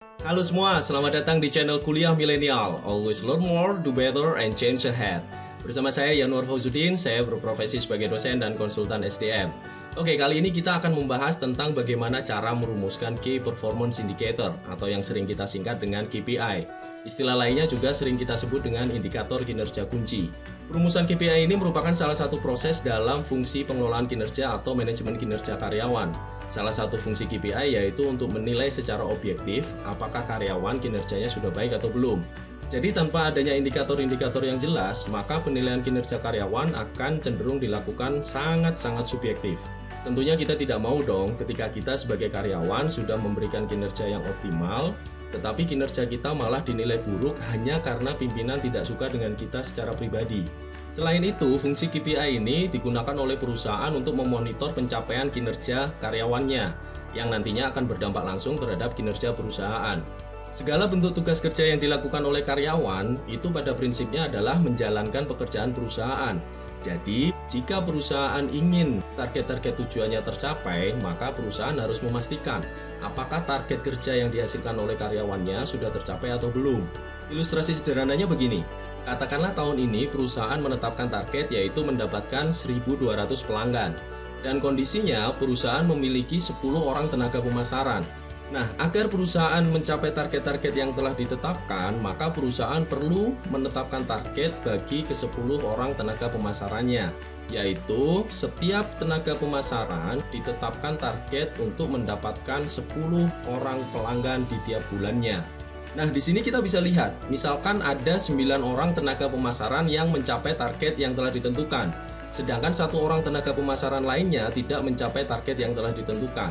Halo semua, selamat datang di channel Kuliah Milenial. Always learn more, do better, and change ahead. Bersama saya Yanwar Fauzuddin, saya berprofesi sebagai dosen dan konsultan SDM. Oke, kali ini kita akan membahas tentang bagaimana cara merumuskan Key Performance Indicator atau yang sering kita singkat dengan KPI. Istilah lainnya juga sering kita sebut dengan indikator kinerja kunci. Perumusan KPI ini merupakan salah satu proses dalam fungsi pengelolaan kinerja atau manajemen kinerja karyawan. Salah satu fungsi KPI yaitu untuk menilai secara objektif apakah karyawan kinerjanya sudah baik atau belum. Jadi tanpa adanya indikator-indikator yang jelas, maka penilaian kinerja karyawan akan cenderung dilakukan sangat-sangat subjektif. Tentunya kita tidak mau dong ketika kita sebagai karyawan sudah memberikan kinerja yang optimal, tetapi kinerja kita malah dinilai buruk hanya karena pimpinan tidak suka dengan kita secara pribadi. Selain itu, fungsi KPI ini digunakan oleh perusahaan untuk memonitor pencapaian kinerja karyawannya, yang nantinya akan berdampak langsung terhadap kinerja perusahaan. Segala bentuk tugas kerja yang dilakukan oleh karyawan itu pada prinsipnya adalah menjalankan pekerjaan perusahaan. Jadi, jika perusahaan ingin target-target tujuannya tercapai, maka perusahaan harus memastikan apakah target kerja yang dihasilkan oleh karyawannya sudah tercapai atau belum. Ilustrasi sederhananya begini, katakanlah tahun ini perusahaan menetapkan target yaitu mendapatkan 1.200 pelanggan. Dan kondisinya perusahaan memiliki 10 orang tenaga pemasaran. Nah, agar perusahaan mencapai target-target yang telah ditetapkan, maka perusahaan perlu menetapkan target bagi ke-10 orang tenaga pemasarannya, yaitu setiap tenaga pemasaran ditetapkan target untuk mendapatkan 10 orang pelanggan di tiap bulannya. Nah, di sini kita bisa lihat, misalkan ada 9 orang tenaga pemasaran yang mencapai target yang telah ditentukan, sedangkan 1 orang tenaga pemasaran lainnya tidak mencapai target yang telah ditentukan.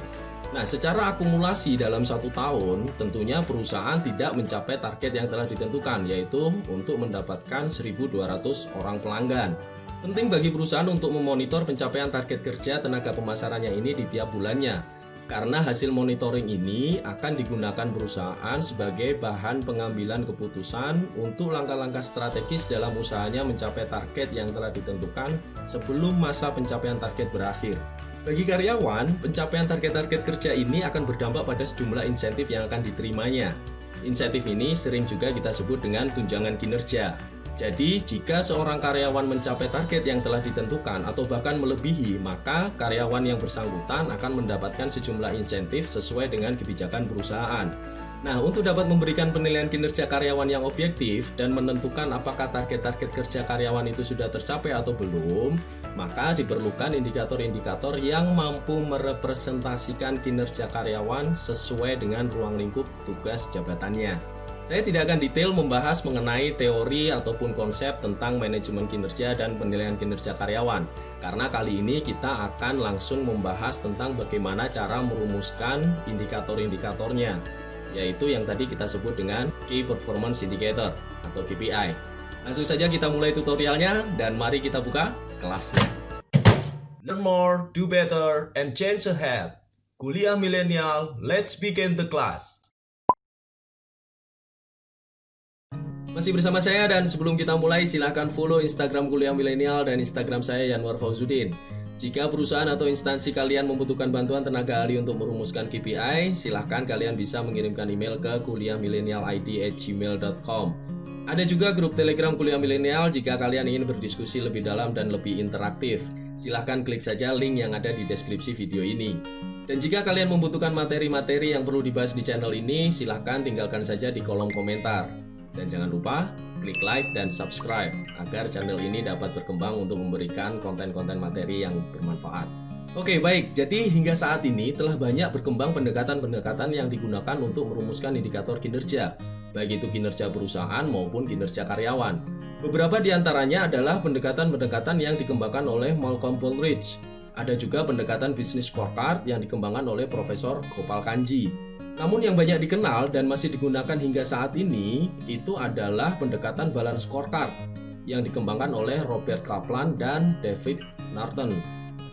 Nah, secara akumulasi dalam 1 tahun, tentunya perusahaan tidak mencapai target yang telah ditentukan, yaitu untuk mendapatkan 1.200 orang pelanggan. Penting bagi perusahaan untuk memonitor pencapaian target kerja tenaga pemasarannya ini di tiap bulannya, karena hasil monitoring ini akan digunakan perusahaan sebagai bahan pengambilan keputusan untuk langkah-langkah strategis dalam usahanya mencapai target yang telah ditentukan sebelum masa pencapaian target berakhir. Bagi karyawan, pencapaian target-target kerja ini akan berdampak pada sejumlah insentif yang akan diterimanya. Insentif ini sering juga kita sebut dengan tunjangan kinerja. Jadi, jika seorang karyawan mencapai target yang telah ditentukan atau bahkan melebihi, maka karyawan yang bersangkutan akan mendapatkan sejumlah insentif sesuai dengan kebijakan perusahaan. Nah, untuk dapat memberikan penilaian kinerja karyawan yang objektif dan menentukan apakah target-target kerja karyawan itu sudah tercapai atau belum, maka diperlukan indikator-indikator yang mampu merepresentasikan kinerja karyawan sesuai dengan ruang lingkup tugas jabatannya. Saya tidak akan detail membahas mengenai teori ataupun konsep tentang manajemen kinerja dan penilaian kinerja karyawan, karena kali ini kita akan langsung membahas tentang bagaimana cara merumuskan indikator-indikatornya, yaitu yang tadi kita sebut dengan Key Performance Indicator atau KPI. Langsung saja kita mulai tutorialnya dan mari kita buka kelasnya. Learn more, do better, and change ahead. Kuliah Milenial, let's begin the class. Masih bersama saya, dan sebelum kita mulai silahkan follow Instagram Kuliah Milenial dan Instagram saya Yanwar Fauzuddin. Jika perusahaan atau instansi kalian membutuhkan bantuan tenaga ahli untuk merumuskan KPI, silahkan kalian bisa mengirimkan email ke kuliahmilenialid@gmail.com. Ada juga grup Telegram Kuliah Milenial jika kalian ingin berdiskusi lebih dalam dan lebih interaktif. Silahkan klik saja link yang ada di deskripsi video ini. Dan jika kalian membutuhkan materi-materi yang perlu dibahas di channel ini, silahkan tinggalkan saja di kolom komentar. Dan jangan lupa klik like dan subscribe agar channel ini dapat berkembang untuk memberikan konten-konten materi yang bermanfaat. Oke, baik. Jadi hingga saat ini telah banyak berkembang pendekatan-pendekatan yang digunakan untuk merumuskan indikator kinerja, baik itu kinerja perusahaan maupun kinerja karyawan. Beberapa di antaranya adalah pendekatan-pendekatan yang dikembangkan oleh Malcolm Baldrige. Ada juga pendekatan Business Scorecard yang dikembangkan oleh Profesor Gopal Kanji. Namun yang banyak dikenal dan masih digunakan hingga saat ini itu adalah pendekatan Balance Scorecard yang dikembangkan oleh Robert Kaplan dan David Norton.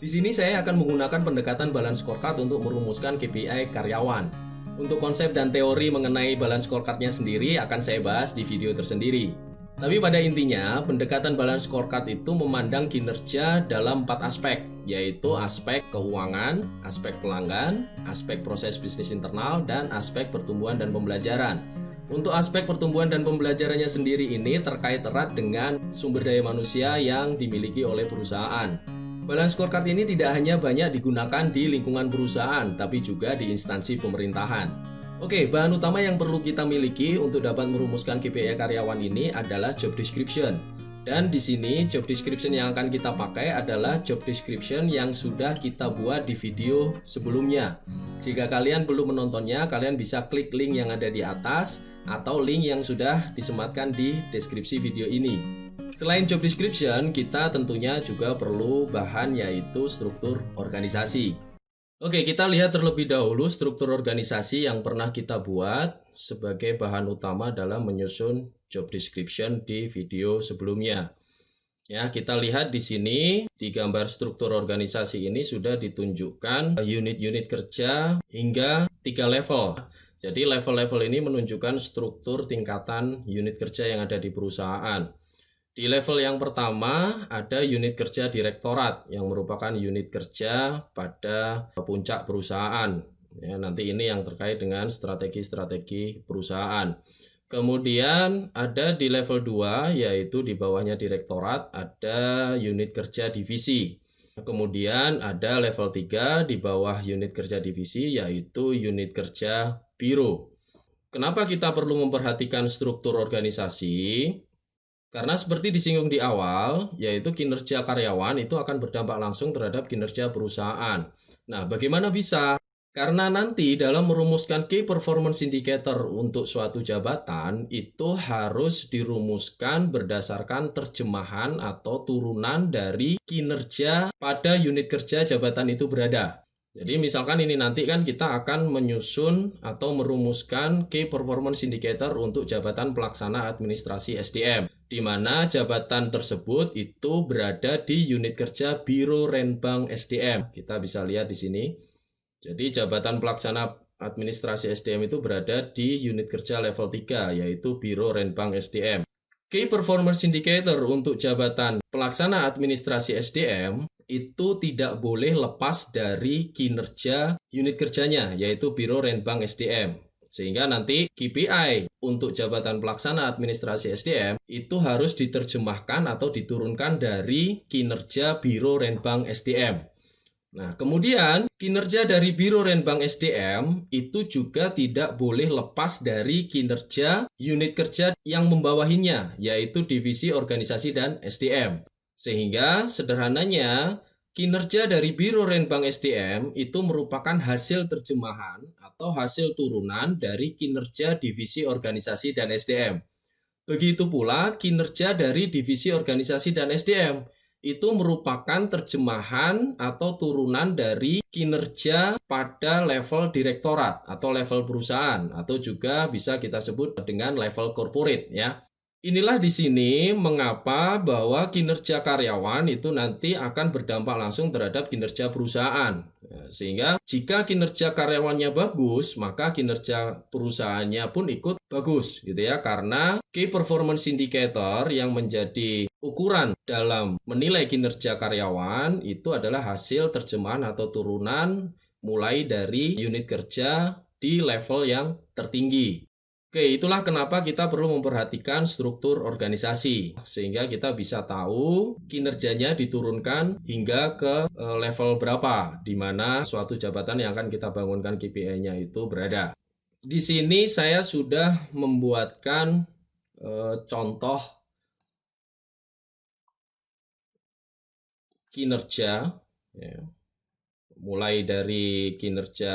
Di sini saya akan menggunakan pendekatan Balance Scorecard untuk merumuskan KPI karyawan. Untuk konsep dan teori mengenai Balance Scorecard-nya sendiri akan saya bahas di video tersendiri. Tapi pada intinya, pendekatan balance scorecard itu memandang kinerja dalam 4 aspek, yaitu aspek keuangan, aspek pelanggan, aspek proses bisnis internal, dan aspek pertumbuhan dan pembelajaran. Untuk aspek pertumbuhan dan pembelajarannya sendiri ini terkait erat dengan sumber daya manusia yang dimiliki oleh perusahaan. Balance scorecard ini tidak hanya banyak digunakan di lingkungan perusahaan, tapi juga di instansi pemerintahan. Oke, bahan utama yang perlu kita miliki untuk dapat merumuskan KPI karyawan ini adalah job description. Dan di sini job description yang akan kita pakai adalah job description yang sudah kita buat di video sebelumnya. Jika kalian belum menontonnya, kalian bisa klik link yang ada di atas atau link yang sudah disematkan di deskripsi video ini. Selain job description, kita tentunya juga perlu bahan yaitu struktur organisasi. Oke, kita lihat terlebih dahulu struktur organisasi yang pernah kita buat sebagai bahan utama dalam menyusun job description di video sebelumnya. Ya, kita lihat di sini di gambar struktur organisasi ini sudah ditunjukkan unit-unit kerja hingga 3 level. Jadi level-level ini menunjukkan struktur tingkatan unit kerja yang ada di perusahaan. Di level yang pertama ada unit kerja direktorat yang merupakan unit kerja pada puncak perusahaan. Ya, nanti ini yang terkait dengan strategi-strategi perusahaan. Kemudian ada di level 2 yaitu di bawahnya direktorat ada unit kerja divisi. Kemudian ada level 3 di bawah unit kerja divisi yaitu unit kerja biro. Kenapa kita perlu memperhatikan struktur organisasi? Karena seperti disinggung di awal, yaitu kinerja karyawan itu akan berdampak langsung terhadap kinerja perusahaan. Nah, bagaimana bisa? Karena nanti dalam merumuskan Key Performance Indicator untuk suatu jabatan, itu harus dirumuskan berdasarkan terjemahan atau turunan dari kinerja pada unit kerja jabatan itu berada. Jadi misalkan ini nanti kan kita akan menyusun atau merumuskan Key Performance Indicator untuk jabatan pelaksana administrasi SDM, di mana jabatan tersebut itu berada di unit kerja Biro Renbang SDM. Kita bisa lihat di sini. Jadi jabatan pelaksana administrasi SDM itu berada di unit kerja level 3, yaitu Biro Renbang SDM. Key Performance Indicator untuk jabatan pelaksana administrasi SDM itu tidak boleh lepas dari kinerja unit kerjanya, yaitu Biro Renbang SDM. Sehingga nanti KPI untuk jabatan pelaksana administrasi SDM itu harus diterjemahkan atau diturunkan dari kinerja Biro Renbang SDM. Nah, kemudian kinerja dari Biro Renbang SDM itu juga tidak boleh lepas dari kinerja unit kerja yang membawahinya, yaitu divisi organisasi dan SDM. Sehingga sederhananya kinerja dari Biro Renbang SDM itu merupakan hasil terjemahan atau hasil turunan dari kinerja divisi organisasi dan SDM. Begitu pula kinerja dari divisi organisasi dan SDM itu merupakan terjemahan atau turunan dari kinerja pada level direktorat atau level perusahaan atau juga bisa kita sebut dengan level corporate ya. Inilah di sini mengapa bahwa kinerja karyawan itu nanti akan berdampak langsung terhadap kinerja perusahaan. Sehingga jika kinerja karyawannya bagus, maka kinerja perusahaannya pun ikut bagus gitu ya. Karena Key Performance Indicator yang menjadi ukuran dalam menilai kinerja karyawan itu adalah hasil terjemahan atau turunan mulai dari unit kerja di level yang tertinggi. Oke, itulah kenapa kita perlu memperhatikan struktur organisasi sehingga kita bisa tahu kinerjanya diturunkan hingga ke level berapa di mana suatu jabatan yang akan kita bangunkan KPI-nya itu berada. Di sini saya sudah membuatkan contoh kinerja ya. Mulai dari kinerja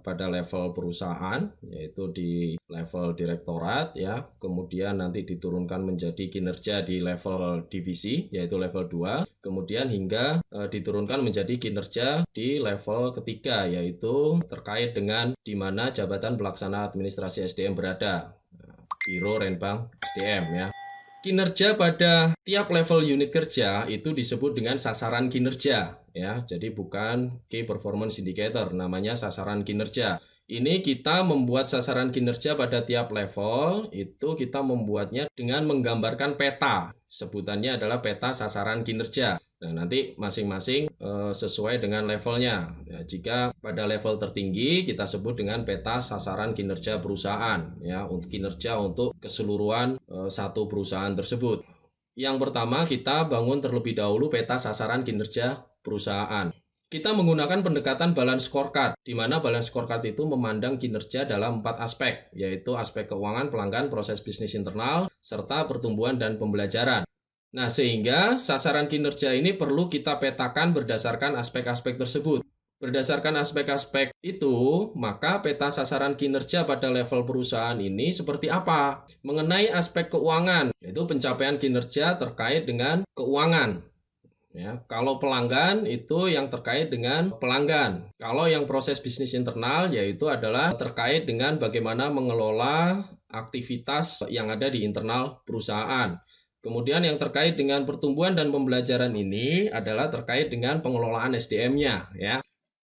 pada level perusahaan yaitu di level direktorat ya, kemudian nanti diturunkan menjadi kinerja di level divisi yaitu level 2, kemudian hingga diturunkan menjadi kinerja di level ketiga yaitu terkait dengan di mana jabatan pelaksana administrasi SDM berada, Biro Renbang SDM ya. Kinerja pada tiap level unit kerja itu disebut dengan sasaran kinerja ya. Jadi bukan Key Performance Indicator, namanya sasaran kinerja. Ini kita membuat sasaran kinerja pada tiap level, itu kita membuatnya dengan menggambarkan peta. Sebutannya adalah peta sasaran kinerja. Nah, nanti masing-masing sesuai dengan levelnya. Ya, jika pada level tertinggi, kita sebut dengan peta sasaran kinerja perusahaan. Ya, untuk kinerja untuk keseluruhan satu perusahaan tersebut. Yang pertama, kita bangun terlebih dahulu peta sasaran kinerja perusahaan. Kita menggunakan pendekatan balance scorecard, di mana balance scorecard itu memandang kinerja dalam 4 aspek, yaitu aspek keuangan, pelanggan, proses bisnis internal, serta pertumbuhan dan pembelajaran. Nah, sehingga sasaran kinerja ini perlu kita petakan berdasarkan aspek-aspek tersebut. Berdasarkan aspek-aspek itu, maka peta sasaran kinerja pada level perusahaan ini seperti apa? Mengenai aspek keuangan, yaitu pencapaian kinerja terkait dengan keuangan. Ya, kalau pelanggan itu yang terkait dengan pelanggan. Kalau yang proses bisnis internal yaitu adalah terkait dengan bagaimana mengelola aktivitas yang ada di internal perusahaan. Kemudian yang terkait dengan pertumbuhan dan pembelajaran ini adalah terkait dengan pengelolaan SDM-nya, ya.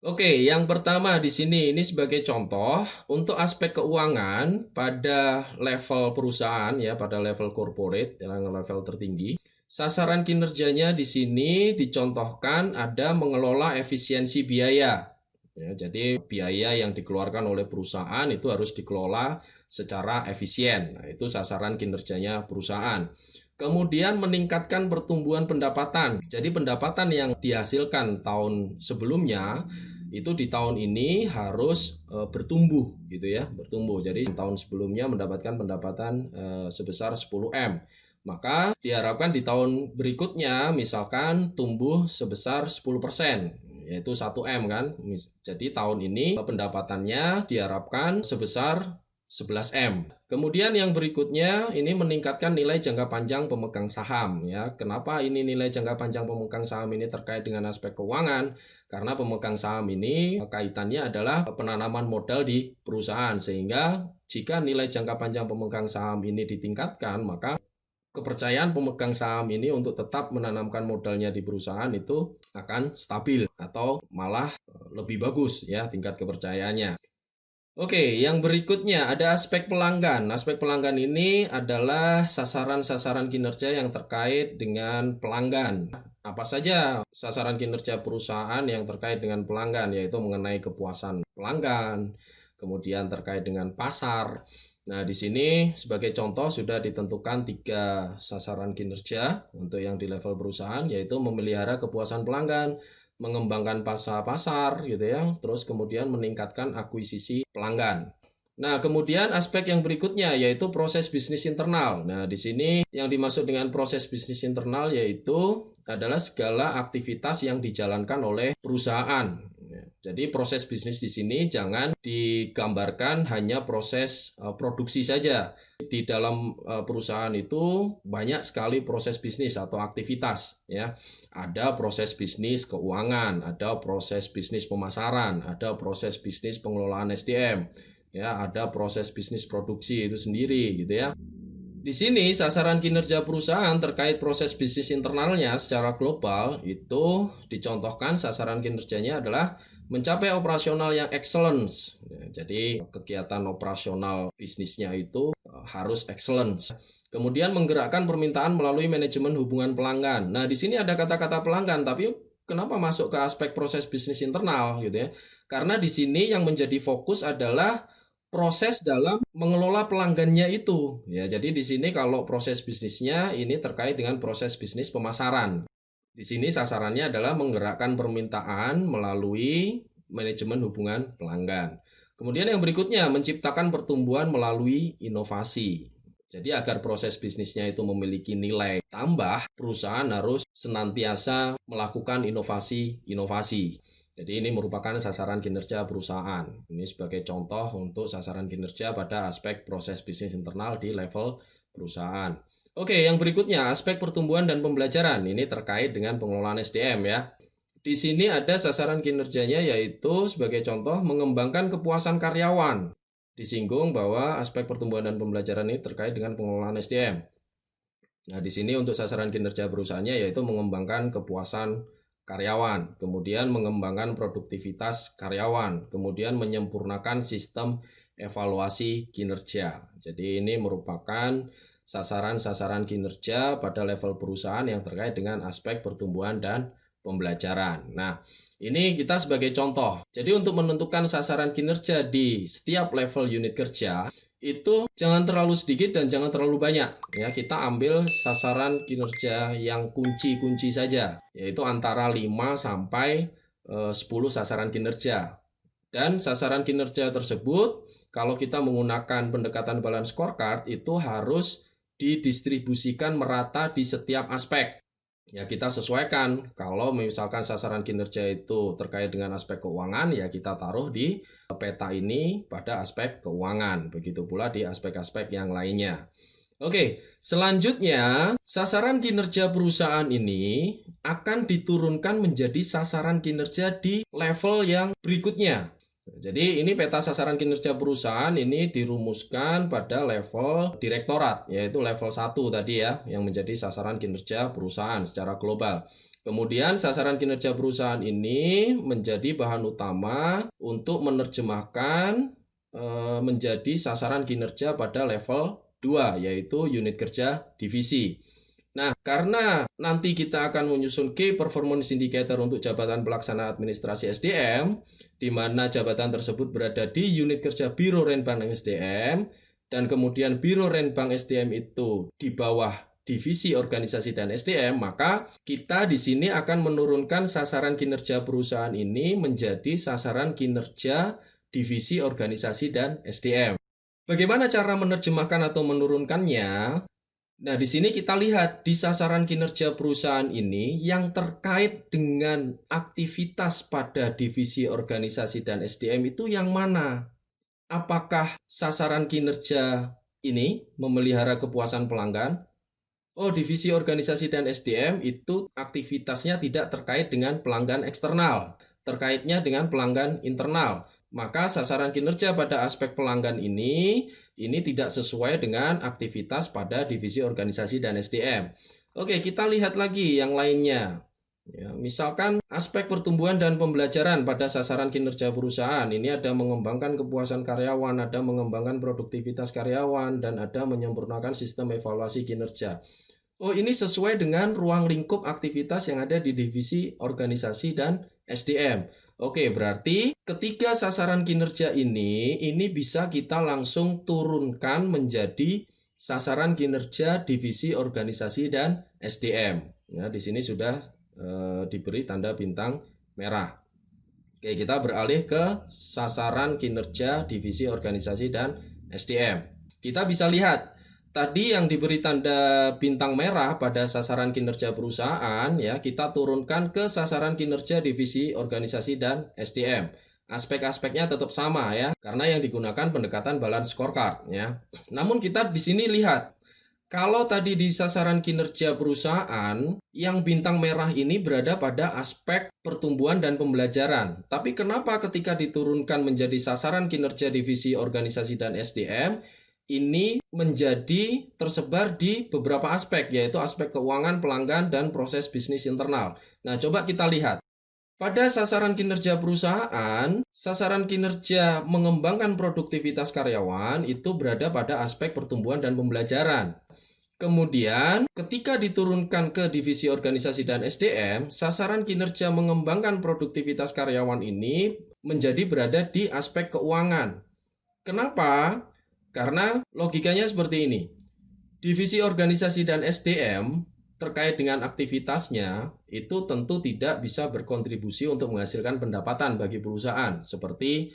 Oke, yang pertama di sini ini sebagai contoh untuk aspek keuangan pada level perusahaan ya, pada level corporate, yang level tertinggi. Sasaran kinerjanya di sini dicontohkan ada mengelola efisiensi biaya. Ya, jadi biaya yang dikeluarkan oleh perusahaan itu harus dikelola secara efisien. Nah, itu sasaran kinerjanya perusahaan. Kemudian meningkatkan pertumbuhan pendapatan. Jadi pendapatan yang dihasilkan tahun sebelumnya itu di tahun ini harus bertumbuh gitu ya, bertumbuh. Jadi tahun sebelumnya mendapatkan pendapatan sebesar 10M. Maka diharapkan di tahun berikutnya misalkan tumbuh sebesar 10%, yaitu 1M kan. Jadi tahun ini pendapatannya diharapkan sebesar 11M. Kemudian yang berikutnya ini meningkatkan nilai jangka panjang pemegang saham ya. Kenapa ini nilai jangka panjang pemegang saham ini terkait dengan aspek keuangan? Karena pemegang saham ini kaitannya adalah penanaman modal di perusahaan, sehingga jika nilai jangka panjang pemegang saham ini ditingkatkan, maka kepercayaan pemegang saham ini untuk tetap menanamkan modalnya di perusahaan itu akan stabil atau malah lebih bagus ya tingkat kepercayaannya. Oke, yang berikutnya ada aspek pelanggan. Aspek pelanggan ini adalah sasaran-sasaran kinerja yang terkait dengan pelanggan. Apa saja sasaran kinerja perusahaan yang terkait dengan pelanggan, yaitu mengenai kepuasan pelanggan, kemudian terkait dengan pasar. Nah, di sini sebagai contoh sudah ditentukan 3 sasaran kinerja untuk yang di level perusahaan, yaitu memelihara kepuasan pelanggan, mengembangkan pasar gitu ya, terus kemudian meningkatkan akuisisi pelanggan. Nah, kemudian aspek yang berikutnya yaitu proses bisnis internal. Nah, di sini yang dimaksud dengan proses bisnis internal yaitu adalah segala aktivitas yang dijalankan oleh perusahaan. Jadi proses bisnis di sini jangan digambarkan hanya proses produksi saja. Di dalam perusahaan itu banyak sekali proses bisnis atau aktivitas ya. Ada proses bisnis keuangan, ada proses bisnis pemasaran, ada proses bisnis pengelolaan SDM, ya, ada proses bisnis produksi itu sendiri gitu ya. Di sini sasaran kinerja perusahaan terkait proses bisnis internalnya secara global itu dicontohkan sasaran kinerjanya adalah mencapai operasional yang excellence. Jadi kegiatan operasional bisnisnya itu harus excellence. Kemudian menggerakkan permintaan melalui manajemen hubungan pelanggan. Nah, di sini ada kata-kata pelanggan, tapi kenapa masuk ke aspek proses bisnis internal gitu ya? Karena di sini yang menjadi fokus adalah proses dalam mengelola pelanggannya itu. Ya, jadi di sini kalau proses bisnisnya ini terkait dengan proses bisnis pemasaran. Di sini sasarannya adalah menggerakkan permintaan melalui manajemen hubungan pelanggan. Kemudian yang berikutnya, menciptakan pertumbuhan melalui inovasi. Jadi agar proses bisnisnya itu memiliki nilai tambah, perusahaan harus senantiasa melakukan inovasi-inovasi. Jadi ini merupakan sasaran kinerja perusahaan. Ini sebagai contoh untuk sasaran kinerja pada aspek proses bisnis internal di level perusahaan. Oke, yang berikutnya aspek pertumbuhan dan pembelajaran. Ini terkait dengan pengelolaan SDM ya. Di sini ada sasaran kinerjanya yaitu sebagai contoh mengembangkan kepuasan karyawan. Disinggung bahwa aspek pertumbuhan dan pembelajaran ini terkait dengan pengelolaan SDM. Nah, di sini untuk sasaran kinerja perusahaannya yaitu mengembangkan kepuasan karyawan, kemudian mengembangkan produktivitas karyawan, kemudian menyempurnakan sistem evaluasi kinerja. Jadi ini merupakan sasaran-sasaran kinerja pada level perusahaan yang terkait dengan aspek pertumbuhan dan pembelajaran. Nah, ini kita sebagai contoh. Jadi untuk menentukan sasaran kinerja di setiap level unit kerja, itu jangan terlalu sedikit dan jangan terlalu banyak. Ya, kita ambil sasaran kinerja yang kunci-kunci saja, yaitu antara 5 sampai 10 sasaran kinerja. Dan sasaran kinerja tersebut, kalau kita menggunakan pendekatan balance scorecard, itu harus didistribusikan merata di setiap aspek. Ya, kita sesuaikan. Kalau misalkan sasaran kinerja itu terkait dengan aspek keuangan, ya kita taruh di peta ini pada aspek keuangan. Begitu pula di aspek-aspek yang lainnya. Oke, selanjutnya sasaran kinerja perusahaan ini akan diturunkan menjadi sasaran kinerja di level yang berikutnya. Jadi ini peta sasaran kinerja perusahaan ini dirumuskan pada level direktorat, yaitu level 1 tadi ya, yang menjadi sasaran kinerja perusahaan secara global. Kemudian sasaran kinerja perusahaan ini menjadi bahan utama untuk menerjemahkan menjadi sasaran kinerja pada level 2, yaitu unit kerja divisi. Nah, karena nanti kita akan menyusun Key Performance Indicator untuk jabatan pelaksana administrasi SDM, di mana jabatan tersebut berada di unit kerja Biro Renbank SDM, dan kemudian Biro Renbank SDM itu di bawah divisi organisasi dan SDM, maka kita di sini akan menurunkan sasaran kinerja perusahaan ini menjadi sasaran kinerja divisi organisasi dan SDM. Bagaimana cara menerjemahkan atau menurunkannya? Nah, di sini kita lihat di sasaran kinerja perusahaan ini yang terkait dengan aktivitas pada divisi organisasi dan SDM itu yang mana? Apakah sasaran kinerja ini memelihara kepuasan pelanggan? Oh, divisi organisasi dan SDM itu aktivitasnya tidak terkait dengan pelanggan eksternal, terkaitnya dengan pelanggan internal. Maka sasaran kinerja pada aspek pelanggan ini tidak sesuai dengan aktivitas pada divisi organisasi dan SDM. Oke, kita lihat lagi yang lainnya. Ya, misalkan aspek pertumbuhan dan pembelajaran pada sasaran kinerja perusahaan. Ini ada mengembangkan kepuasan karyawan, ada mengembangkan produktivitas karyawan, dan ada menyempurnakan sistem evaluasi kinerja. Oh, ini sesuai dengan ruang lingkup aktivitas yang ada di divisi organisasi dan SDM. Oke, berarti ketiga sasaran kinerja ini bisa kita langsung turunkan menjadi sasaran kinerja divisi organisasi dan SDM. Ya, di sini sudah diberi tanda bintang merah. Oke, kita beralih ke sasaran kinerja divisi organisasi dan SDM. Kita bisa lihat tadi yang diberi tanda bintang merah pada sasaran kinerja perusahaan, ya kita turunkan ke sasaran kinerja divisi organisasi dan SDM. Aspek-aspeknya tetap sama ya, karena yang digunakan pendekatan balance scorecard ya. Namun kita di sini lihat, kalau tadi di sasaran kinerja perusahaan, yang bintang merah ini berada pada aspek pertumbuhan dan pembelajaran. Tapi kenapa ketika diturunkan menjadi sasaran kinerja divisi organisasi dan SDM, ini menjadi tersebar di beberapa aspek, yaitu aspek keuangan, pelanggan, dan proses bisnis internal. Nah, coba kita lihat. Pada sasaran kinerja perusahaan, sasaran kinerja mengembangkan produktivitas karyawan itu berada pada aspek pertumbuhan dan pembelajaran. Kemudian, ketika diturunkan ke divisi organisasi dan SDM, sasaran kinerja mengembangkan produktivitas karyawan ini menjadi berada di aspek keuangan. Kenapa? Karena logikanya seperti ini. Divisi organisasi dan SDM terkait dengan aktivitasnya itu tentu tidak bisa berkontribusi untuk menghasilkan pendapatan bagi perusahaan seperti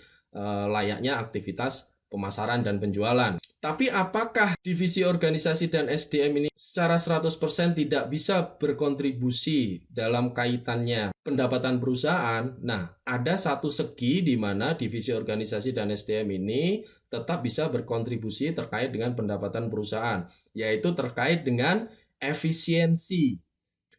layaknya aktivitas pemasaran dan penjualan. Tapi apakah divisi organisasi dan SDM ini secara 100% tidak bisa berkontribusi dalam kaitannya pendapatan perusahaan? Nah, ada satu segi di mana divisi organisasi dan SDM ini tetap bisa berkontribusi terkait dengan pendapatan perusahaan, yaitu terkait dengan efisiensi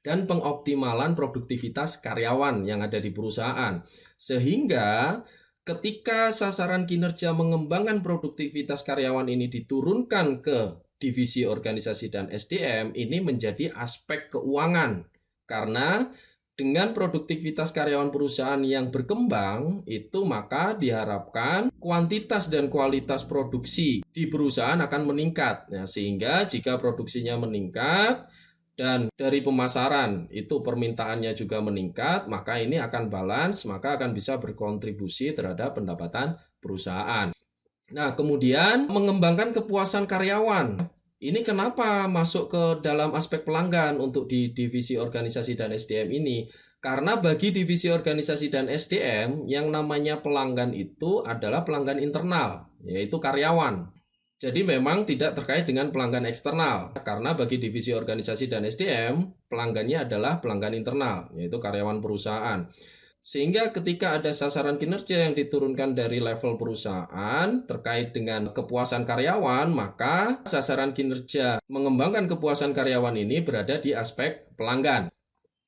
dan pengoptimalan produktivitas karyawan yang ada di perusahaan. Sehingga ketika sasaran kinerja mengembangkan produktivitas karyawan ini diturunkan ke divisi organisasi dan SDM, ini menjadi aspek keuangan. Karena Dengan produktivitas karyawan perusahaan yang berkembang, itu maka diharapkan kuantitas dan kualitas produksi di perusahaan akan meningkat. Nah, sehingga jika produksinya meningkat dan dari pemasaran itu permintaannya juga meningkat, maka ini akan balance, maka akan bisa berkontribusi terhadap pendapatan perusahaan. Nah, kemudian mengembangkan kepuasan karyawan. Ini kenapa masuk ke dalam aspek pelanggan untuk di divisi organisasi dan SDM ini? Karena bagi divisi organisasi dan SDM, yang namanya pelanggan itu adalah pelanggan internal, yaitu karyawan. Jadi memang tidak terkait dengan pelanggan eksternal. Karena bagi divisi organisasi dan SDM, pelanggannya adalah pelanggan internal, yaitu karyawan perusahaan. Sehingga ketika ada sasaran kinerja yang diturunkan dari level perusahaan terkait dengan kepuasan karyawan, maka sasaran kinerja mengembangkan kepuasan karyawan ini berada di aspek pelanggan.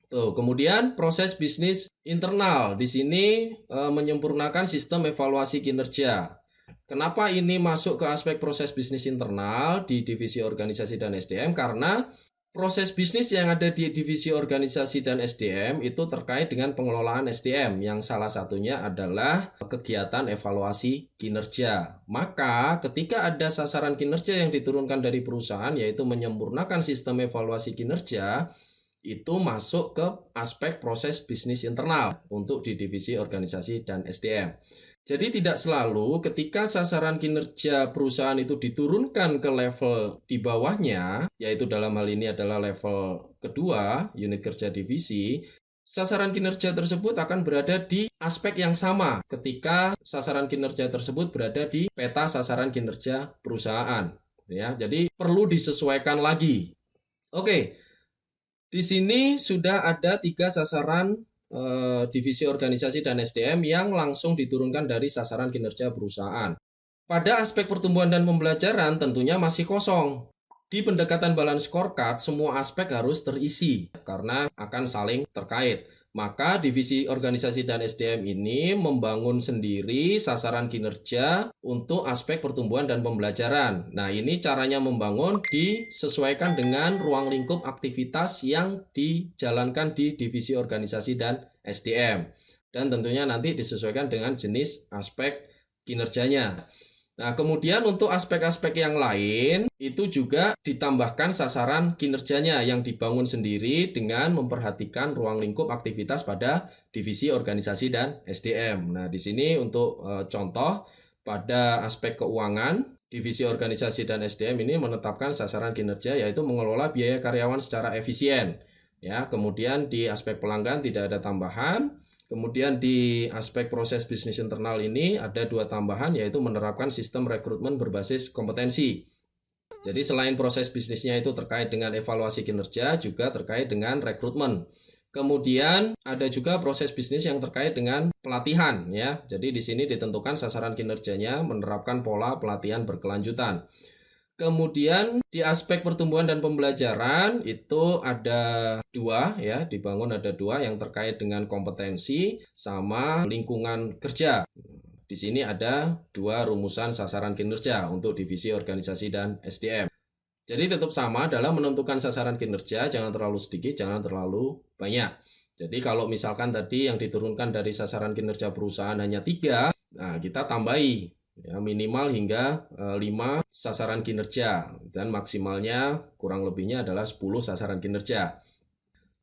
Tuh, kemudian proses bisnis internal di sini menyempurnakan sistem evaluasi kinerja. Kenapa ini masuk ke aspek proses bisnis internal di divisi organisasi dan SDM? Karena proses bisnis yang ada di divisi organisasi dan SDM itu terkait dengan pengelolaan SDM yang salah satunya adalah kegiatan evaluasi kinerja. Maka ketika ada sasaran kinerja yang diturunkan dari perusahaan yaitu menyempurnakan sistem evaluasi kinerja, itu masuk ke aspek proses bisnis internal untuk di divisi organisasi dan SDM. Jadi tidak selalu ketika sasaran kinerja perusahaan itu diturunkan ke level di bawahnya, yaitu dalam hal ini adalah level kedua, unit kerja divisi, sasaran kinerja tersebut akan berada di aspek yang sama ketika sasaran kinerja tersebut berada di peta sasaran kinerja perusahaan. Ya, jadi perlu disesuaikan lagi. Oke, di sini sudah ada 3 sasaran divisi organisasi dan SDM yang langsung diturunkan dari sasaran kinerja perusahaan. Pada aspek pertumbuhan dan pembelajaran tentunya masih kosong. Di pendekatan balance scorecard, semua aspek harus terisi karena akan saling terkait. Maka divisi organisasi dan SDM ini membangun sendiri sasaran kinerja untuk aspek pertumbuhan dan pembelajaran. Nah, ini caranya membangun disesuaikan dengan ruang lingkup aktivitas yang dijalankan di divisi organisasi dan SDM. Dan tentunya nanti disesuaikan dengan jenis aspek kinerjanya. Nah, kemudian untuk aspek-aspek yang lain, itu juga ditambahkan sasaran kinerjanya yang dibangun sendiri dengan memperhatikan ruang lingkup aktivitas pada divisi organisasi dan SDM. Nah, di sini untuk contoh, pada aspek keuangan, divisi organisasi dan SDM ini menetapkan sasaran kinerja yaitu mengelola biaya karyawan secara efisien. Ya, kemudian di aspek pelanggan tidak ada tambahan. Kemudian di aspek proses bisnis internal ini ada 2 tambahan yaitu menerapkan sistem rekrutmen berbasis kompetensi. Jadi selain proses bisnisnya itu terkait dengan evaluasi kinerja juga terkait dengan rekrutmen. Kemudian ada juga proses bisnis yang terkait dengan pelatihan ya. Jadi di sini ditentukan sasaran kinerjanya menerapkan pola pelatihan berkelanjutan. Kemudian di aspek pertumbuhan dan pembelajaran itu ada 2 ya, dibangun ada 2 yang terkait dengan kompetensi sama lingkungan kerja. Di sini ada 2 rumusan sasaran kinerja untuk divisi organisasi dan SDM. Jadi tetap sama dalam menentukan sasaran kinerja, jangan terlalu sedikit, jangan terlalu banyak. Jadi kalau misalkan tadi yang diturunkan dari sasaran kinerja perusahaan hanya 3, nah kita tambahi. Ya, minimal hingga 5 sasaran kinerja dan maksimalnya kurang lebihnya adalah 10 sasaran kinerja.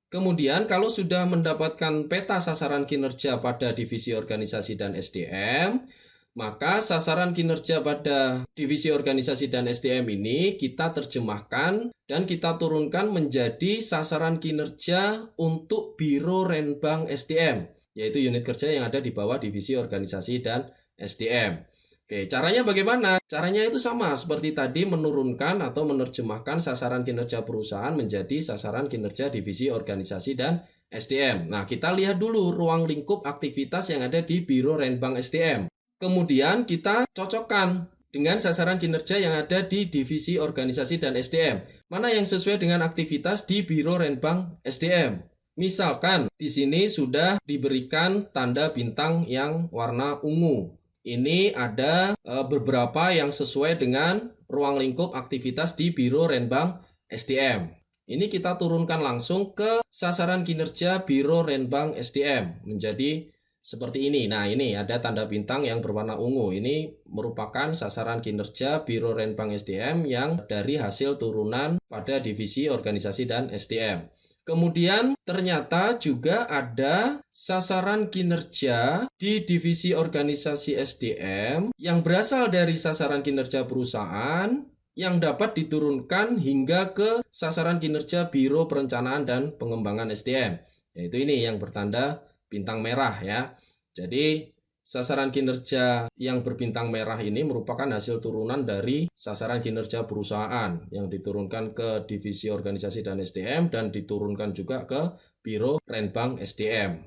Kemudian kalau sudah mendapatkan peta sasaran kinerja pada divisi organisasi dan SDM, maka sasaran kinerja pada divisi organisasi dan SDM ini kita terjemahkan dan kita turunkan menjadi sasaran kinerja untuk Biro Renbang SDM, yaitu unit kerja yang ada di bawah divisi organisasi dan SDM. Oke, caranya bagaimana? Caranya itu sama seperti tadi menurunkan atau menerjemahkan sasaran kinerja perusahaan menjadi sasaran kinerja divisi organisasi dan SDM. Nah, kita lihat dulu ruang lingkup aktivitas yang ada di Biro Renbang SDM. Kemudian kita cocokkan dengan sasaran kinerja yang ada di divisi organisasi dan SDM. Mana yang sesuai dengan aktivitas di Biro Renbang SDM? Misalkan di sini sudah diberikan tanda bintang yang warna ungu. Ini ada beberapa yang sesuai dengan ruang lingkup aktivitas di Biro Renbang SDM. Ini kita turunkan langsung ke sasaran kinerja Biro Renbang SDM menjadi seperti ini. Nah, ini ada tanda bintang yang berwarna ungu. Ini merupakan sasaran kinerja Biro Renbang SDM yang dari hasil turunan pada divisi organisasi dan SDM. Kemudian ternyata juga ada sasaran kinerja di divisi organisasi SDM yang berasal dari sasaran kinerja perusahaan yang dapat diturunkan hingga ke sasaran kinerja Biro Perencanaan dan Pengembangan SDM. Yaitu ini yang bertanda bintang merah ya. Jadi sasaran kinerja yang berbintang merah ini merupakan hasil turunan dari sasaran kinerja perusahaan yang diturunkan ke divisi organisasi dan SDM dan diturunkan juga ke Biro Renbang SDM.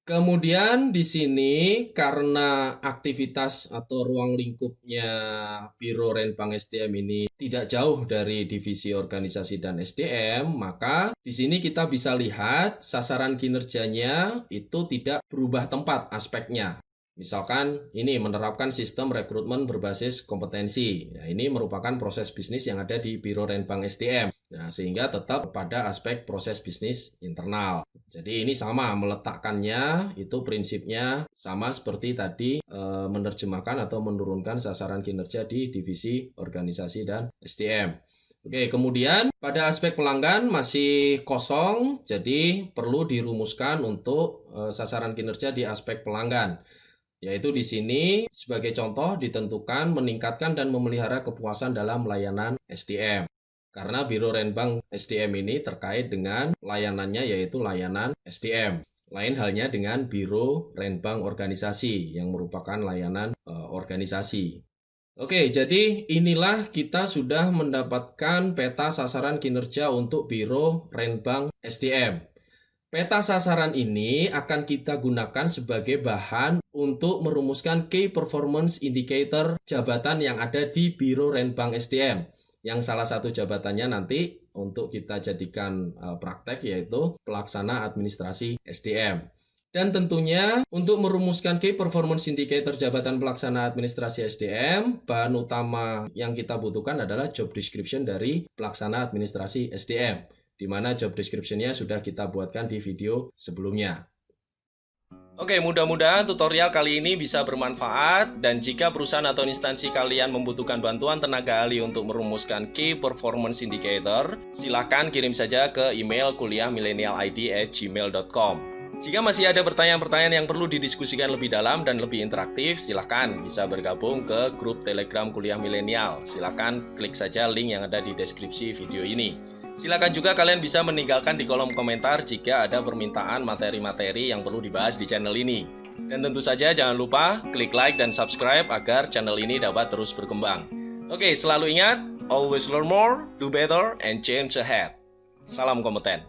Kemudian di sini karena aktivitas atau ruang lingkupnya Biro Renbang SDM ini tidak jauh dari divisi organisasi dan SDM, maka di sini kita bisa lihat sasaran kinerjanya itu tidak berubah tempat aspeknya. Misalkan ini menerapkan sistem rekrutmen berbasis kompetensi. Nah, ini merupakan proses bisnis yang ada di Biro Renbang SDM. Nah, sehingga tetap pada aspek proses bisnis internal. Jadi ini sama meletakkannya, itu prinsipnya sama seperti tadi menerjemahkan atau menurunkan sasaran kinerja di divisi organisasi dan SDM. Oke, kemudian pada aspek pelanggan masih kosong, jadi perlu dirumuskan untuk sasaran kinerja di aspek pelanggan. Yaitu di sini sebagai contoh ditentukan meningkatkan dan memelihara kepuasan dalam layanan SDM. Karena Biro Renbang SDM ini terkait dengan layanannya yaitu layanan SDM. Lain halnya dengan Biro Renbang Organisasi yang merupakan layanan organisasi. Oke, jadi inilah kita sudah mendapatkan peta sasaran kinerja untuk Biro Renbang SDM. Peta sasaran ini akan kita gunakan sebagai bahan untuk merumuskan Key Performance Indicator jabatan yang ada di Biro Renbang SDM. Yang salah satu jabatannya nanti untuk kita jadikan praktek yaitu pelaksana administrasi SDM. Dan tentunya untuk merumuskan Key Performance Indicator jabatan pelaksana administrasi SDM, bahan utama yang kita butuhkan adalah job description dari pelaksana administrasi SDM. Di mana job description-nya sudah kita buatkan di video sebelumnya. Oke, mudah-mudahan tutorial kali ini bisa bermanfaat dan jika perusahaan atau instansi kalian membutuhkan bantuan tenaga ahli untuk merumuskan Key Performance Indicator, silakan kirim saja ke email kuliahmilenialid@gmail.com. Jika masih ada pertanyaan-pertanyaan yang perlu didiskusikan lebih dalam dan lebih interaktif, silakan bisa bergabung ke grup Telegram Kuliah Milenial. Silakan klik saja link yang ada di deskripsi video ini. Silakan juga kalian bisa meninggalkan di kolom komentar jika ada permintaan materi-materi yang perlu dibahas di channel ini. Dan tentu saja jangan lupa klik like dan subscribe agar channel ini dapat terus berkembang. Oke, selalu ingat, always learn more, do better, and change ahead. Salam kompeten.